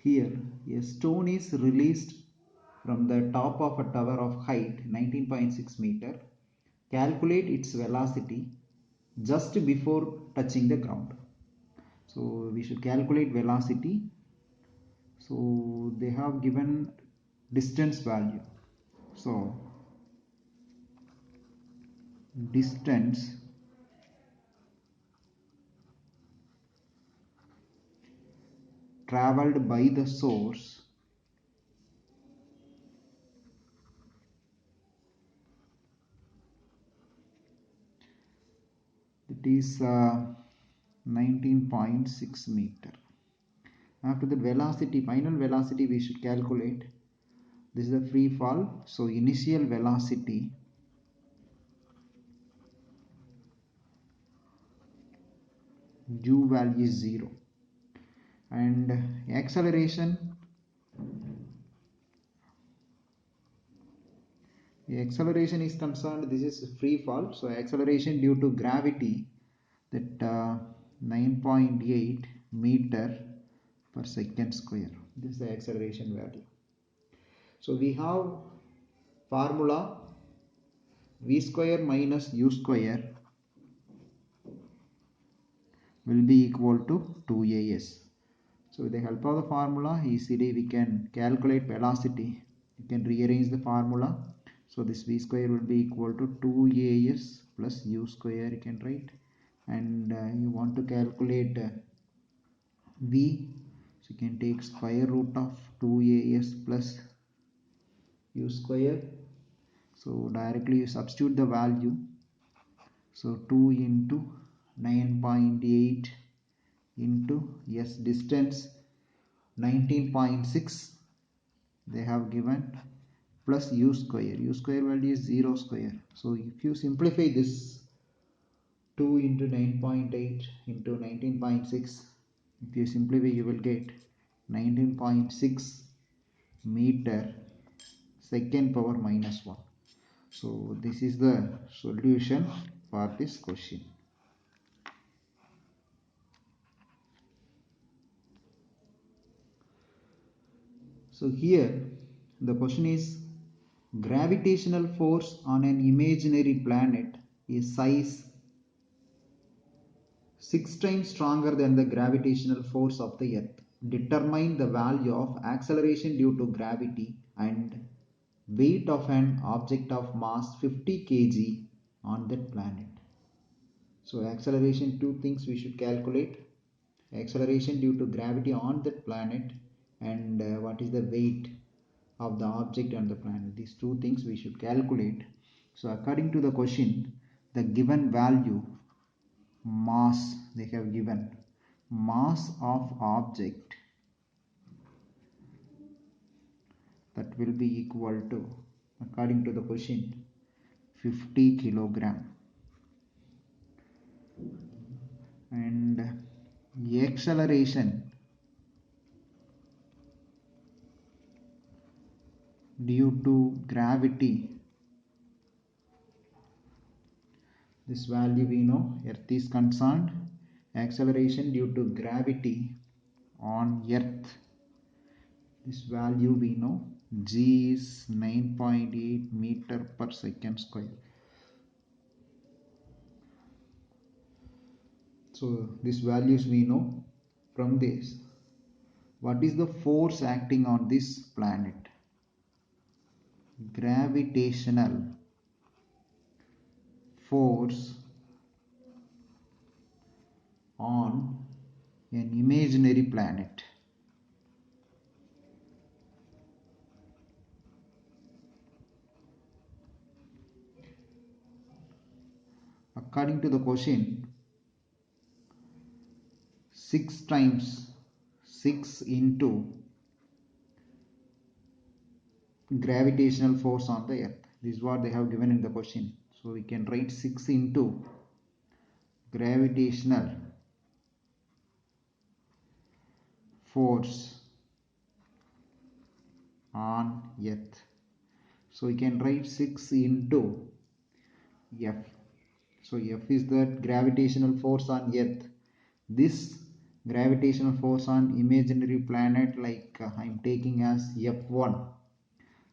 Here, a stone is released from the top of a tower of height 19.6 meter. Calculate its velocity just before touching the ground. So we should calculate velocity. So they have given distance value. So distance traveled by the source it is 19.6 meter. After the velocity, final velocity we should calculate. This is the free fall. So initial velocity u value is 0 and acceleration is concerned, this is free fall. So acceleration due to gravity, that 9.8 meter per second square. This is the acceleration value. So we have formula v square minus u square will be equal to 2as. So with the help of the formula, easily we can calculate velocity. You can rearrange the formula. So this v square will be equal to 2as plus u square, you can write. And you want to calculate v, so you can take square root of 2as plus u square. So directly you substitute the value. So 2 into 9.8 into s, distance 19.6 they have given, plus u square. U square value is 0 square. So if you simplify this, 2 into 9.8 into 19.6, if you simplify you will get 19.6 meter second power minus 1. So this is the solution for this question. So here the question is, gravitational force on an imaginary planet is size 6 times stronger than the gravitational force of the earth. Determine the value of acceleration due to gravity and weight of an object of mass 50 kg on that planet. So acceleration, two things we should calculate: acceleration due to gravity on that planet and what is the weight of the object on the planet. These two things we should calculate. So according to the question, the given value, mass, they have given mass of object, that will be equal to, according to the question, 50 kilogram, and acceleration due to gravity, this value we know, earth is concerned, acceleration due to gravity on earth, this value we know, g is 9.8 meter per second square. So these values we know. From this, what is the force acting on this planet? Gravitational force on an imaginary planet. According to the question, 6 times 6 into gravitational force on the earth. This is what they have given in the question. So we can write 6 into gravitational force on earth. So we can write 6 into F. So F is the gravitational force on earth. This gravitational force on imaginary planet, like I am taking as F1.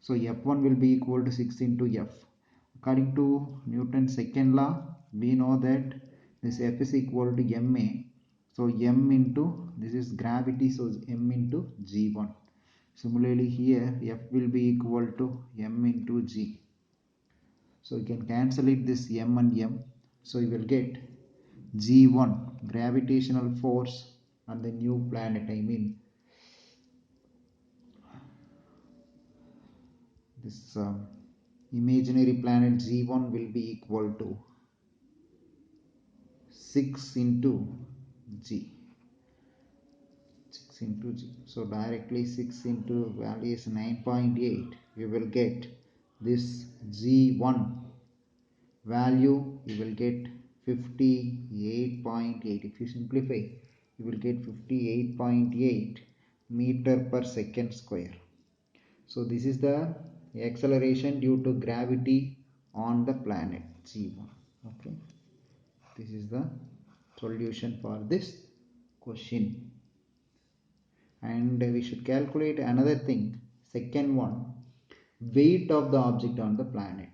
So F1 will be equal to 6 into F. According to Newton's second law, we know that this F is equal to ma. So m into, this is gravity, so m into g1. Similarly here, F will be equal to m into g. So you can cancel it, this m and m. So you will get g1, gravitational force on the new planet. I mean this imaginary planet g1 will be equal to 6 into g. 6 into g. So directly 6 into value is 9.8. You will get this g1 value, you will get 58.8. If you simplify, you will get 58.8 meter per second square. So this is the acceleration due to gravity on the planet g1. Okay, this is the solution for this question. And we should calculate another thing, second one, weight of the object on the planet.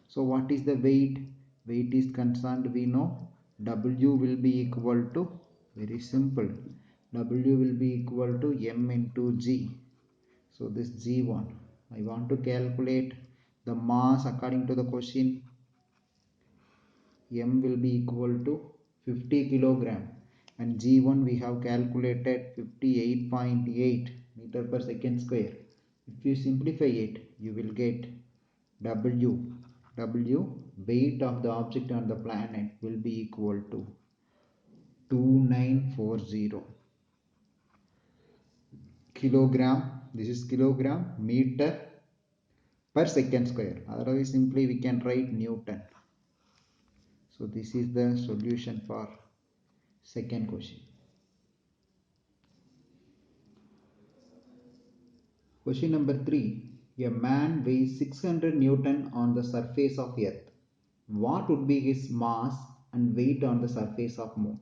So what is the weight? Weight is concerned, we know W will be equal to, very simple, W will be equal to m into g. So this g1, I want to calculate the mass according to the question. M will be equal to 50 kilogram and g1 we have calculated 58.8 meter per second square. If you simplify it, you will get W weight of the object on the planet will be equal to 2940 kilogram. This is kilogram meter per second square. Otherwise simply we can write Newton. So this is the solution for second question. Question number 3. A man weighs 600 Newton on the surface of Earth. What would be his mass and weight on the surface of Moon?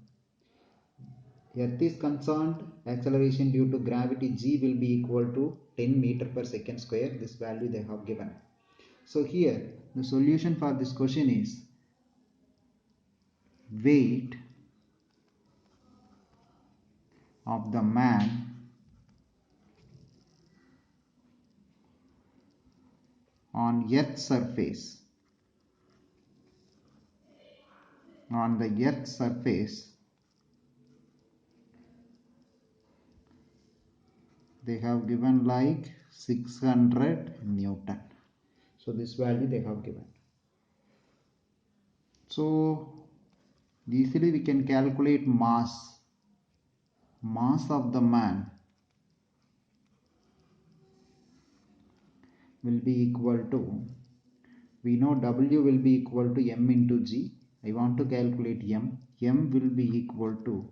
Earth is concerned, acceleration due to gravity g will be equal to 10 meter per second square. This value they have given. So here the solution for this question is weight of the man on Earth's surface. On the Earth's surface, they have given like 600 Newton. So this value they have given. So easily we can calculate mass. Mass of the man will be equal to, we know W will be equal to m into g. I want to calculate m. M will be equal to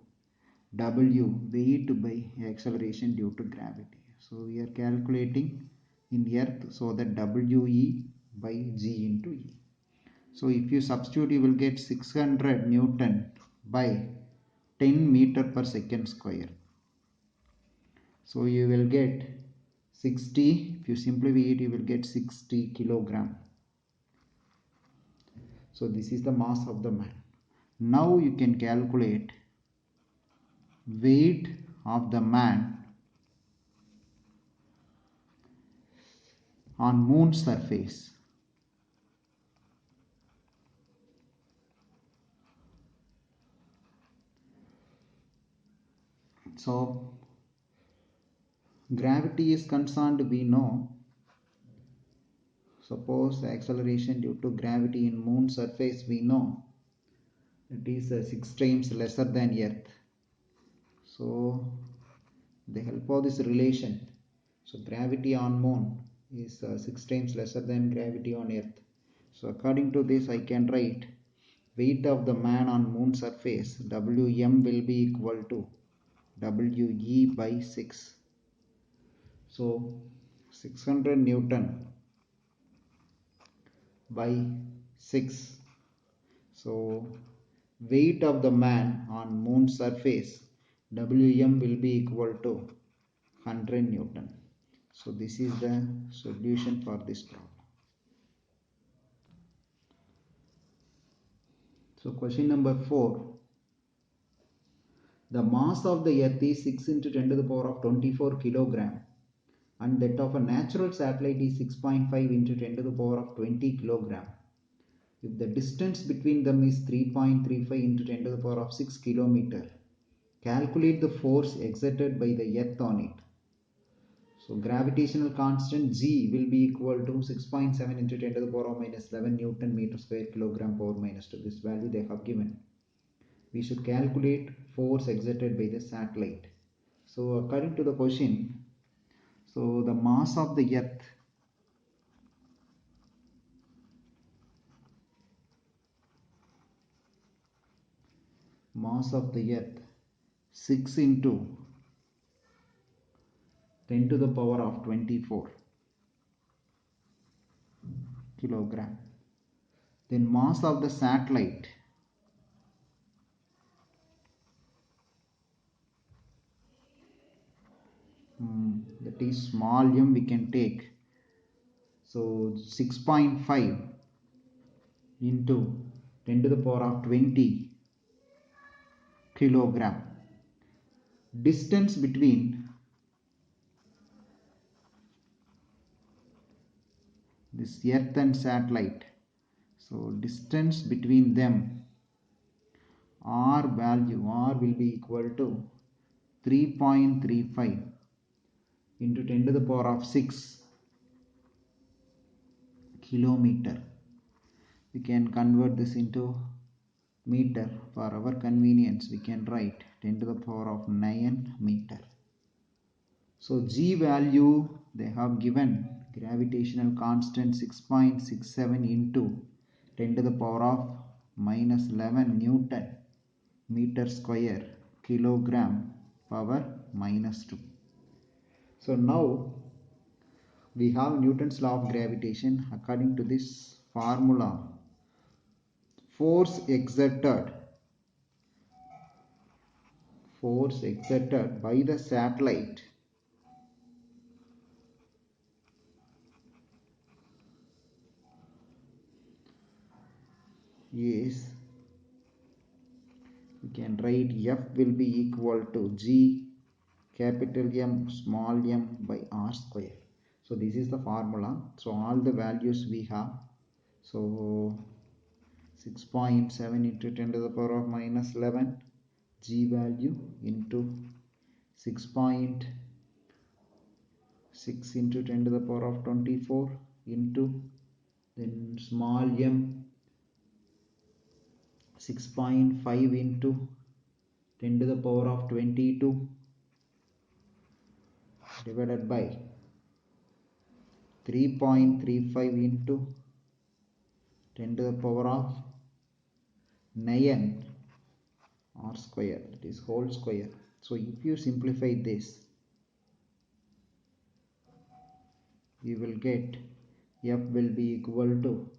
W weight by acceleration due to gravity. So we are calculating in earth, so that WE by g into E. So if you substitute, you will get 600 Newton by 10 meter per second square. So you will get 60, if you simplify it, you will get 60 kilogram. So this is the mass of the man. Now you can calculate weight of the man on moon surface. So gravity is concerned, we know, suppose acceleration due to gravity in moon surface, we know it is 6 times lesser than earth. So the help of this relation, so gravity on moon is 6 times lesser than gravity on earth. So according to this I can write weight of the man on moon surface, Wm will be equal to We by 6. So 600 Newton by 6. So weight of the man on moon surface Wm will be equal to 100 Newton. So this is the solution for this problem. So question number 4. The mass of the earth is 6 into 10 to the power of 24 kilogram and that of a natural satellite is 6.5 into 10 to the power of 20 kilogram. If the distance between them is 3.35 into 10 to the power of 6 kilometer, calculate the force exerted by the earth on it. So gravitational constant G will be equal to 6.7 into 10 to the power of minus 11 Newton meter square kilogram power minus 2. This value they have given. We should calculate force exerted by the satellite. So according to the question, so the mass of the earth mass of the earth 6 into 10 to the power of 24 kilogram. Then mass of the satellite that is small m we can take. So 6.5 into 10 to the power of 20 kilogram. Distance between this earth and satellite. So distance between them, R value, R will be equal to 3.35 into 10 to the power of 6 kilometer. We can convert this into meter. For our convenience, we can write 10 to the power of 9 meter. So G value they have given gravitational constant 6.67 into 10 to the power of minus 11 Newton meter square kilogram power minus 2. So now we have Newton's law of gravitation. According to this formula, force exerted by the satellite is, we can write F will be equal to G capital M small m by R square. So this is the formula. So all the values we have. So 6.7 into 10 to the power of minus 11 G value into 6.6 into 10 to the power of 24 into then small m 6.5 into 10 to the power of 22 divided by 3.35 into 10 to the power of 9 R square, that is whole square. So if you simplify this, you will get F will be equal to,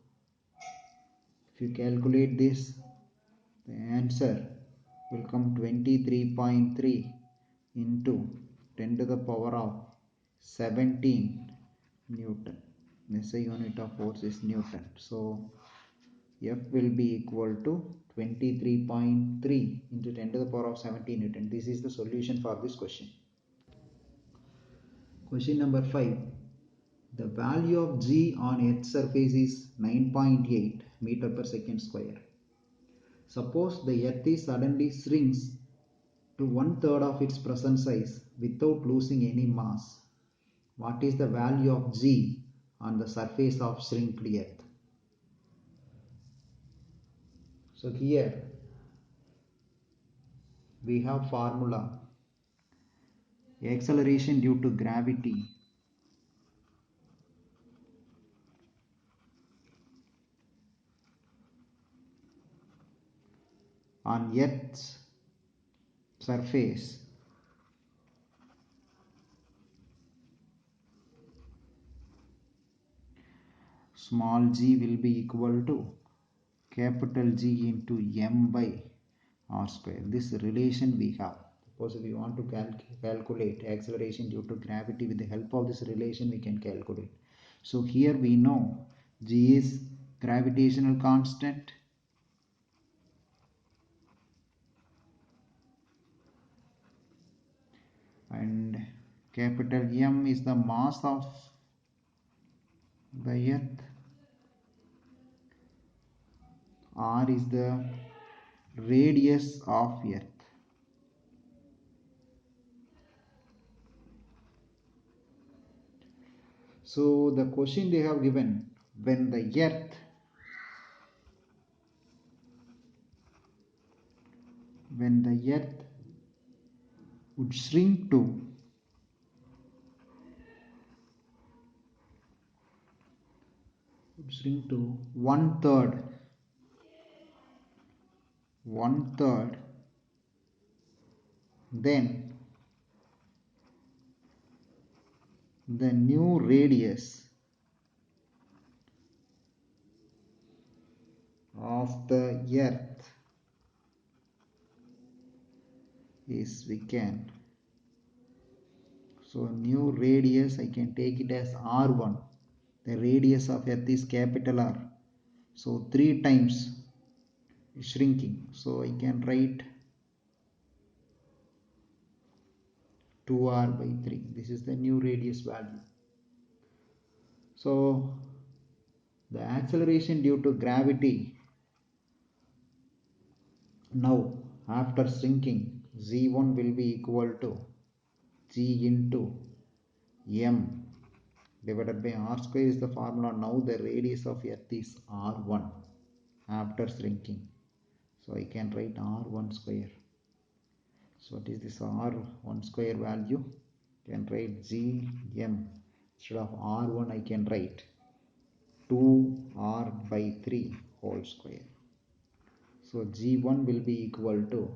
if you calculate this, the answer will come 23.3 into 10 to the power of 17 Newton. SI unit of force is Newton. So F will be equal to 23.3 into 10 to the power of 17 Newton. This is the solution for this question. Question number 5. The value of G on Earth's surface is 9.8 meter per second square. Suppose the Earth is suddenly shrinks to 1/3 of its present size without losing any mass. What is the value of G on the surface of shrinked Earth? So here we have formula. Acceleration due to gravity on Earth's surface small g will be equal to capital G into m by r square. This relation we have. Suppose if you want to calculate acceleration due to gravity, with the help of this relation we can calculate. So here we know G is gravitational constant and capital M is the mass of the earth, R is the radius of earth. So the question they have given, when the earth would shrink to one third, then the new radius of the earth is so new radius I can take it as R1. The radius of earth is capital R, so 3 times shrinking, so I can write 2R by 3. This is the new radius value. So the acceleration due to gravity now after shrinking, Z1 will be equal to G into M divided by R square is the formula. Now the radius of earth is R1 after shrinking, so I can write R1 square. So what is this R1 square value? I can write Gm. Instead of R1 I can write 2R by 3 whole square. So G1 will be equal to,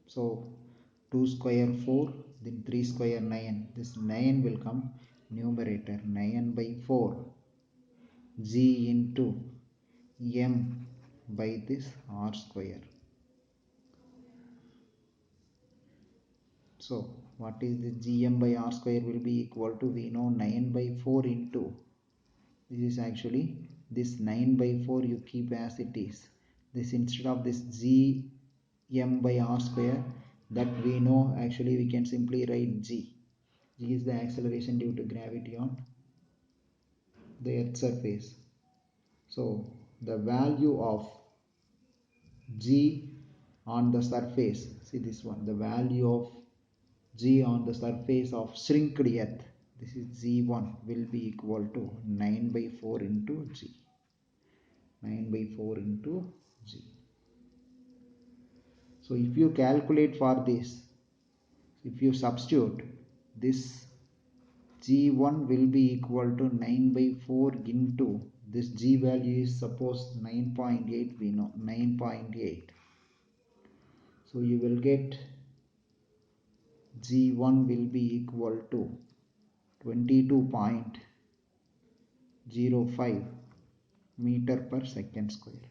so 2 square 4, then 3 square 9. This 9 will come numerator, 9 by 4 G into M by this R square. So what is the Gm by R square will be equal to, we know 9 by 4 into, this is actually this 9 by 4 you keep as it is. This instead of this Gm by R square that we know, actually we can simply write G. G is the acceleration due to gravity on the earth surface. So the value of G on the surface, see this one, the value of G on the surface of shrinked earth, this is G1 will be equal to 9 by 4 into G. 9 by 4 into G. So if you calculate for this, if you substitute this, G1 will be equal to 9 by 4 into this G value is suppose 9.8, we know 9.8. So you will get G1 will be equal to 22.05 meter per second square.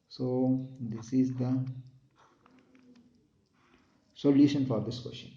So this is the solution for this question.